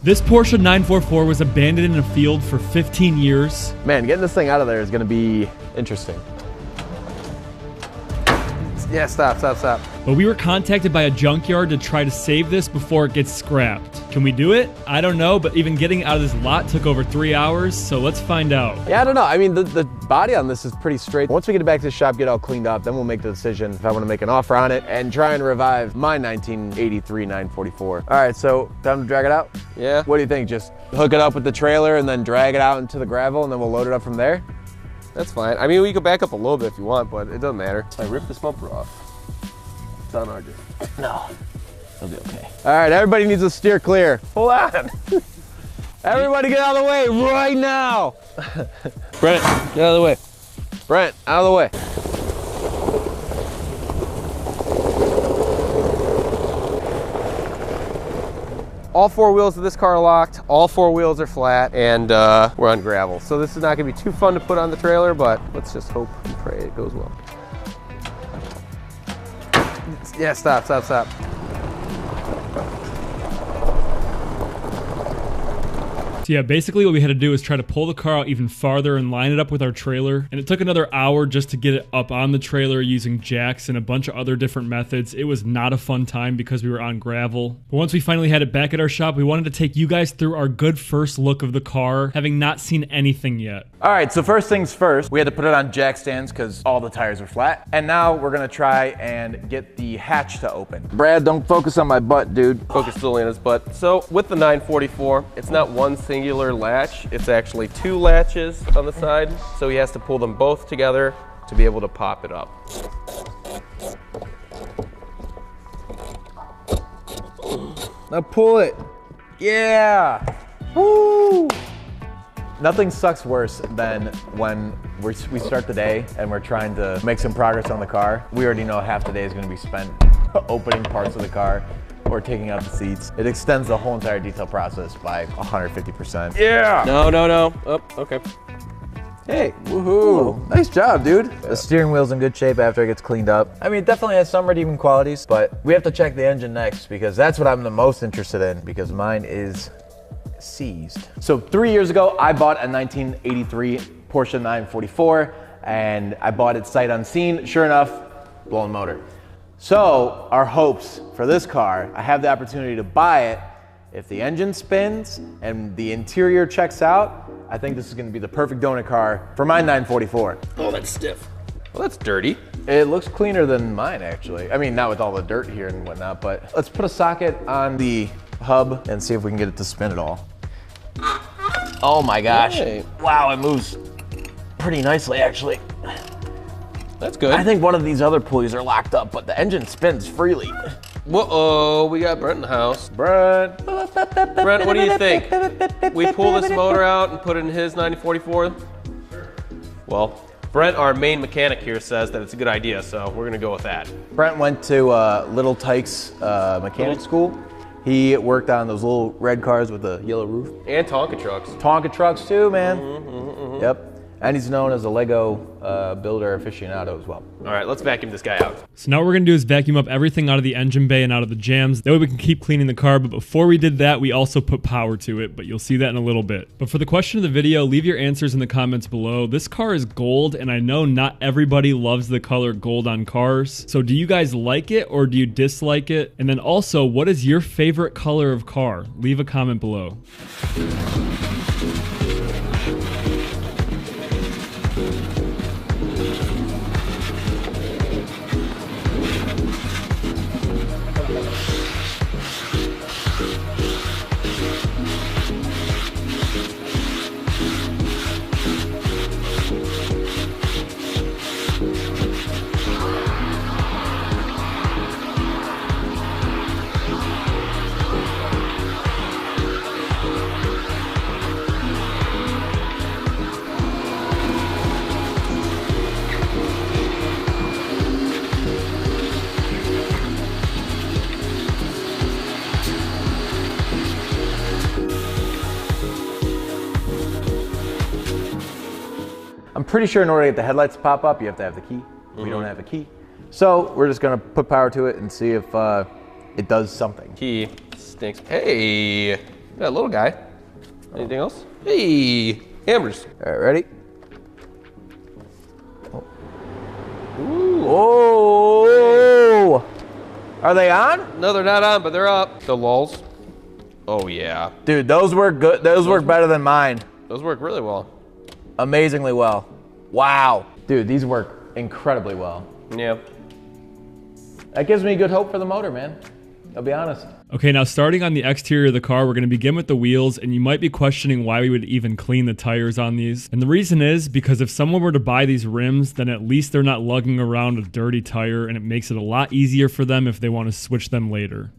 This Porsche 944 was abandoned in a field for 15 years. Man, getting this thing out of there is gonna be interesting. Yeah, stop. But we were contacted by a junkyard to try to save this before it gets scrapped. Can we do it? I don't know, but even getting out of this lot took over 3 hours, so let's find out. Yeah, I don't know. I mean, the body on this is pretty straight. Once we get it back to the shop, get it all cleaned up, then we'll make the decision if I want to make an offer on it and try and revive my 1983 944. All right, so time to drag it out? Yeah. What do you think? Just hook it up with the trailer and then drag it out into the gravel and then we'll load it up from there? That's fine. I mean, we can back up a little bit if you want, but it doesn't matter. I ripped this bumper off. It's on our job. No, it'll be okay. All right, everybody needs to steer clear. Hold on. Everybody get out of the way right now. Brent, get out of the way. Brent, out of the way. All 4 wheels of this car are locked, all 4 wheels are flat, and we're on gravel. So this is not gonna be too fun to put on the trailer, but let's just hope and pray it goes well. Yeah, stop. So yeah, basically what we had to do is try to pull the car out even farther and line it up with our trailer. And it took another hour just to get it up on the trailer using jacks and a bunch of other different methods. It was not a fun time because we were on gravel. But once we finally had it back at our shop, we wanted to take you guys through our good first look of the car, having not seen anything yet. All right, so first things first, we had to put it on jack stands because all the tires were flat. And now we're gonna try and get the hatch to open. Brad, don't focus on my butt, dude. Focus solely on his butt. So with the 944, it's not one singular latch, it's actually 2 latches on the side. So he has to pull them both together to be able to pop it up. Now pull it. Yeah. Woo. Nothing sucks worse than when we start the day and we're trying to make some progress on the car. We already know half the day is going to be spent opening parts of the car or taking out the seats. It extends the whole entire detail process by 150%. Yeah. No. Oh, okay. Hey, woohoo. Nice job, dude. The steering wheel's in good shape after it gets cleaned up. I mean, it definitely has some redeeming qualities, but we have to check the engine next because that's what I'm the most interested in because mine is seized. So 3 years ago, I bought a 1983 Porsche 944 and I bought it sight unseen. Sure enough, blown motor. So our hopes for this car, I have the opportunity to buy it. If the engine spins and the interior checks out, I think this is gonna be the perfect donut car for my 944. Oh, that's stiff. Well, that's dirty. It looks cleaner than mine, actually. I mean, not with all the dirt here and whatnot, but let's put a socket on the hub and see if we can get it to spin at all. Oh my gosh. Hey. Wow, it moves pretty nicely, actually. That's good. I think one of these other pulleys are locked up, but the engine spins freely. Whoa, we got Brent in the house. Brent. Brent, what do you think? We pull this motor out and put it in his 944? Sure. Well, Brent, our main mechanic here, says that it's a good idea, so we're gonna go with that. Brent went to Little Tykes mechanic school. He worked on those little red cars with the yellow roof. And Tonka trucks. Tonka trucks too, man. Yep. And he's known as a Lego builder aficionado as well. All right, let's vacuum this guy out. So now what we're gonna do is vacuum up everything out of the engine bay and out of the jams. That way we can keep cleaning the car, but before we did that, we also put power to it, but you'll see that in a little bit. But for the question of the video, leave your answers in the comments below. This car is gold, and I know not everybody loves the color gold on cars. So do you guys like it or do you dislike it? And then also, what is your favorite color of car? Leave a comment below. I'm pretty sure in order to get the headlights to pop up, you have to have the key. We don't have a key. So we're just gonna put power to it and see if it does something. Key stinks. Hey, That little guy. Anything else? Hey, hammers. All right, ready? Oh! Are they on? No, they're not on, but they're up. The lulls. Oh yeah. Dude, those work good. Those work better than mine. Those work really well. Amazingly well. Wow. Dude, these work incredibly well. Yeah. That gives me good hope for the motor, man. I'll be honest. Okay, now starting on the exterior of the car, we're going to begin with the wheels, and you might be questioning why we would even clean the tires on these. And the reason is because if someone were to buy these rims, then at least they're not lugging around a dirty tire, and it makes it a lot easier for them if they want to switch them later.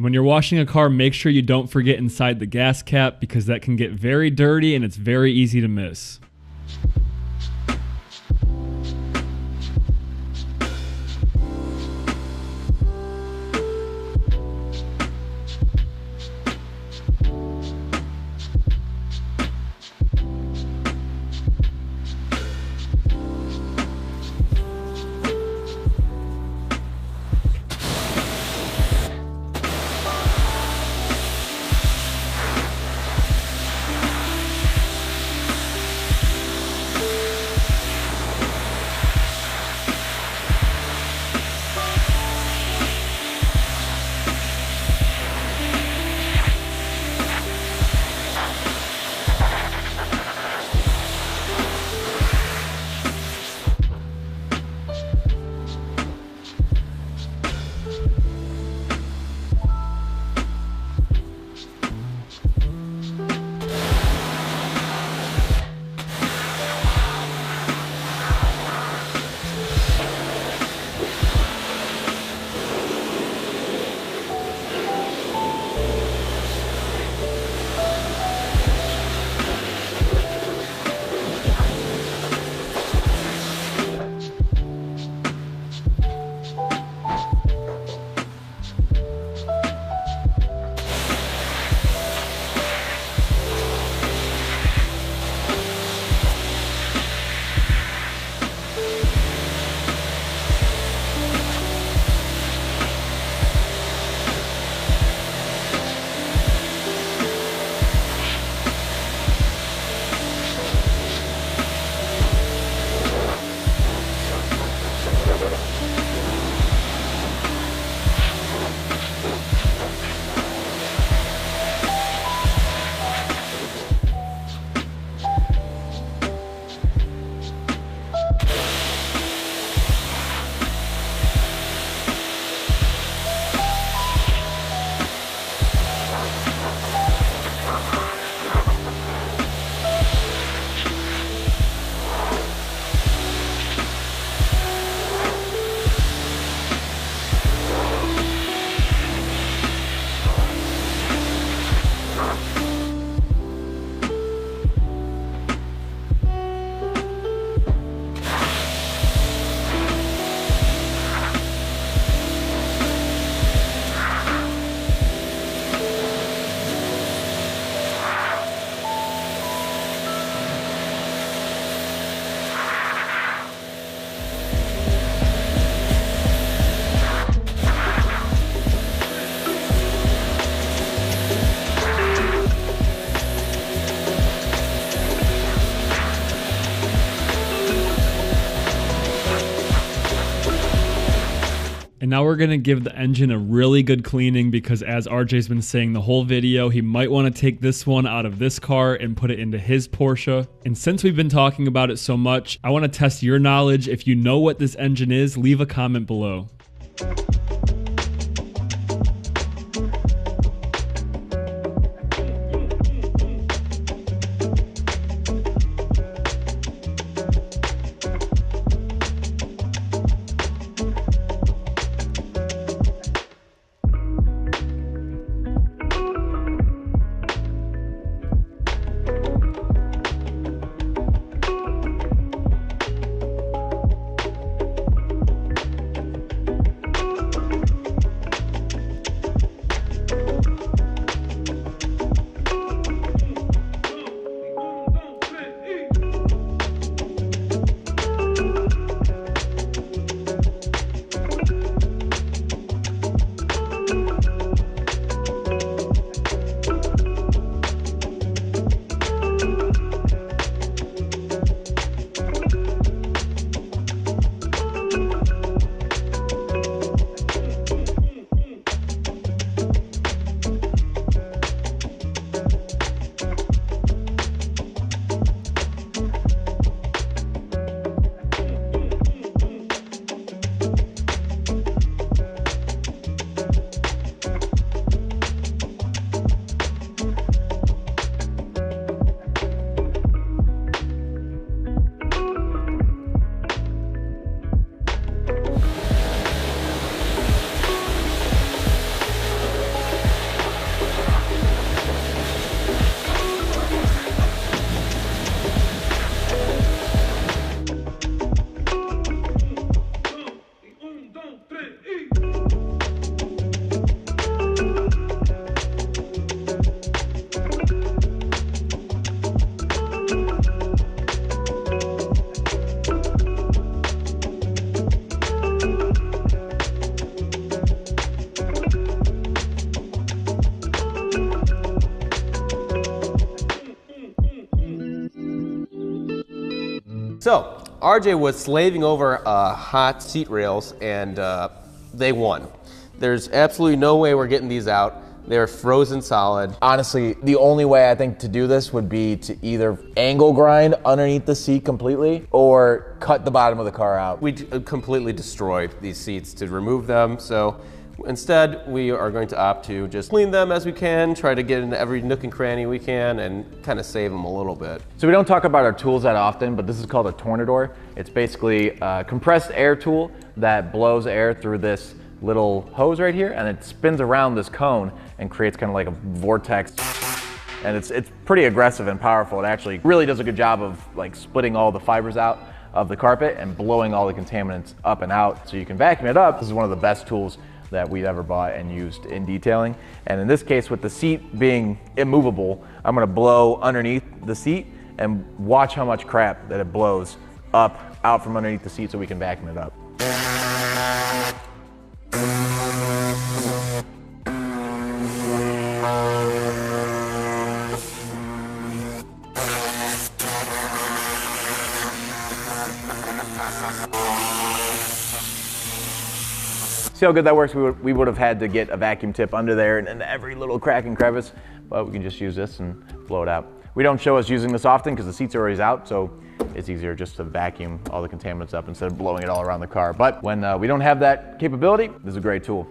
And when you're washing a car, make sure you don't forget inside the gas cap because that can get very dirty and it's very easy to miss. And now we're going to give the engine a really good cleaning because, as RJ's been saying the whole video, he might want to take this one out of this car and put it into his Porsche. And since we've been talking about it so much, I want to test your knowledge. If you know what this engine is, leave a comment below. So RJ was slaving over hot seat rails, and they won. There's absolutely no way we're getting these out. They're frozen solid. Honestly, the only way I think to do this would be to either angle grind underneath the seat completely or cut the bottom of the car out. We completely destroyed these seats to remove them, so instead we are going to opt to just clean them as we can, try to get into every nook and cranny we can, and kind of save them a little bit. So we don't talk about our tools that often, but this is called a tornador. It's basically a compressed air tool that blows air through this little hose right here, and it spins around this cone and creates kind of like a vortex. And it's pretty aggressive and powerful. It actually really does a good job of like splitting all the fibers out of the carpet and blowing all the contaminants up and out so you can vacuum it up. This is one of the best tools that we've ever bought and used in detailing. And in this case, with the seat being immovable, I'm gonna blow underneath the seat and watch how much crap that it blows up, out from underneath the seat so we can vacuum it up. See how good that works? We would have had to get a vacuum tip under there and every little crack and crevice, but we can just use this and blow it out. We don't show us using this often because the seats are always out, so it's easier just to vacuum all the contaminants up instead of blowing it all around the car. But when we don't have that capability, this is a great tool.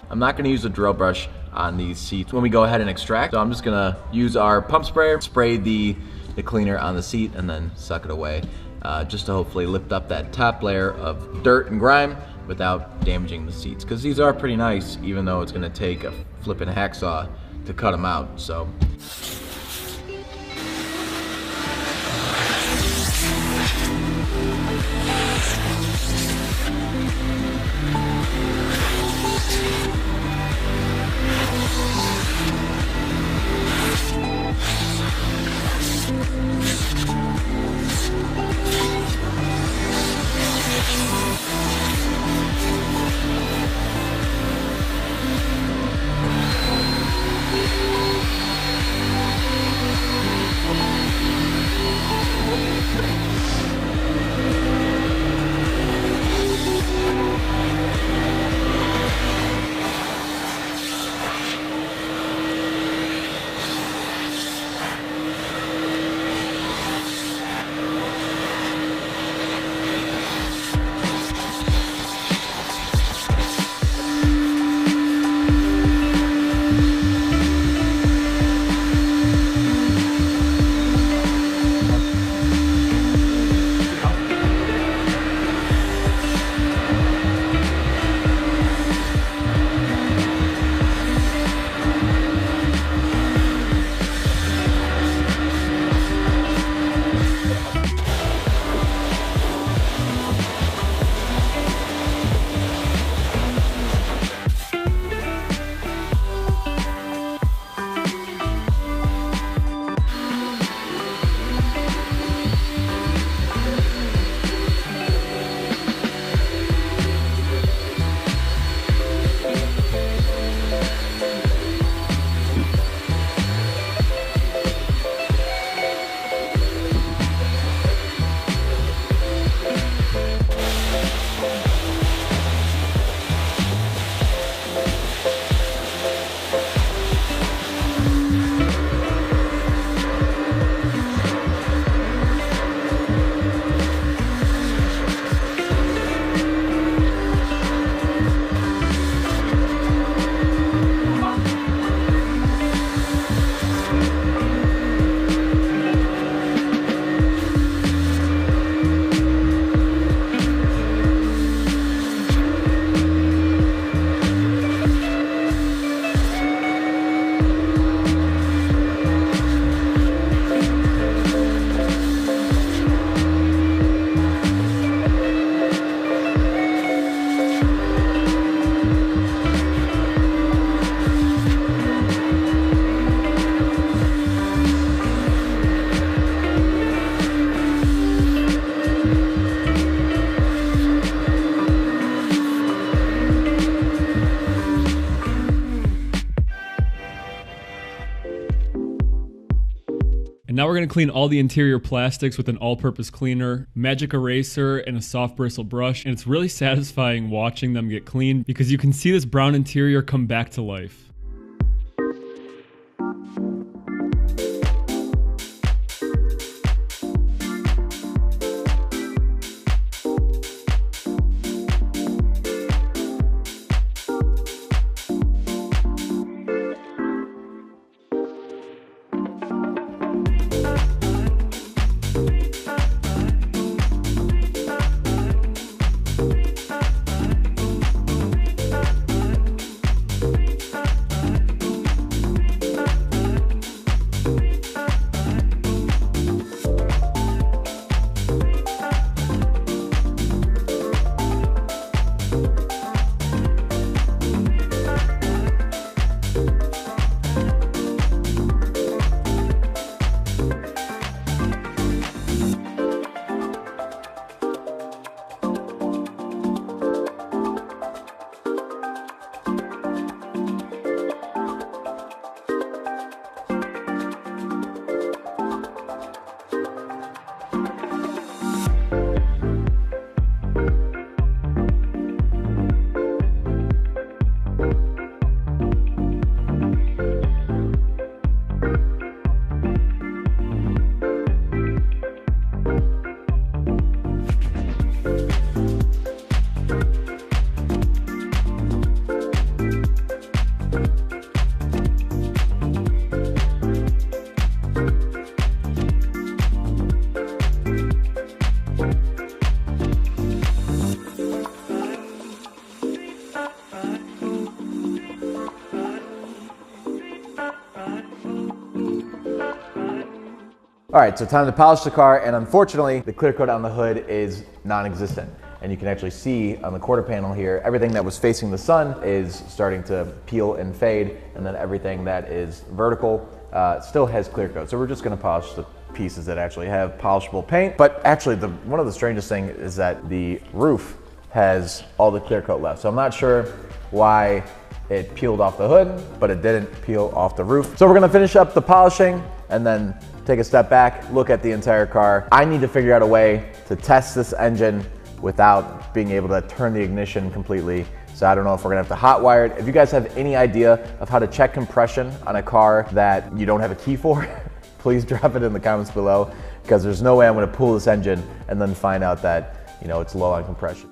I'm not gonna use a drill brush on these seats when we go ahead and extract. So I'm just gonna use our pump sprayer, spray the cleaner on the seat and then suck it away, just to hopefully lift up that top layer of dirt and grime without damaging the seats. Because these are pretty nice, even though it's gonna take a flipping hacksaw to cut them out, so. And now we're going to clean all the interior plastics with an all-purpose cleaner, magic eraser, and a soft bristle brush. And it's really satisfying watching them get cleaned because you can see this brown interior come back to life. All right, so time to polish the car, and unfortunately, the clear coat on the hood is non-existent. And you can actually see on the quarter panel here, everything that was facing the sun is starting to peel and fade, and then everything that is vertical still has clear coat. So we're just gonna polish the pieces that actually have polishable paint. But actually, one of the strangest things is that the roof has all the clear coat left. So I'm not sure why it peeled off the hood, but it didn't peel off the roof. So we're gonna finish up the polishing and then take a step back, look at the entire car. I need to figure out a way to test this engine without being able to turn the ignition completely. So I don't know if we're gonna have to hot wire it. If you guys have any idea of how to check compression on a car that you don't have a key for, please drop it in the comments below, because there's no way I'm gonna pull this engine and then find out that, you know, it's low on compression.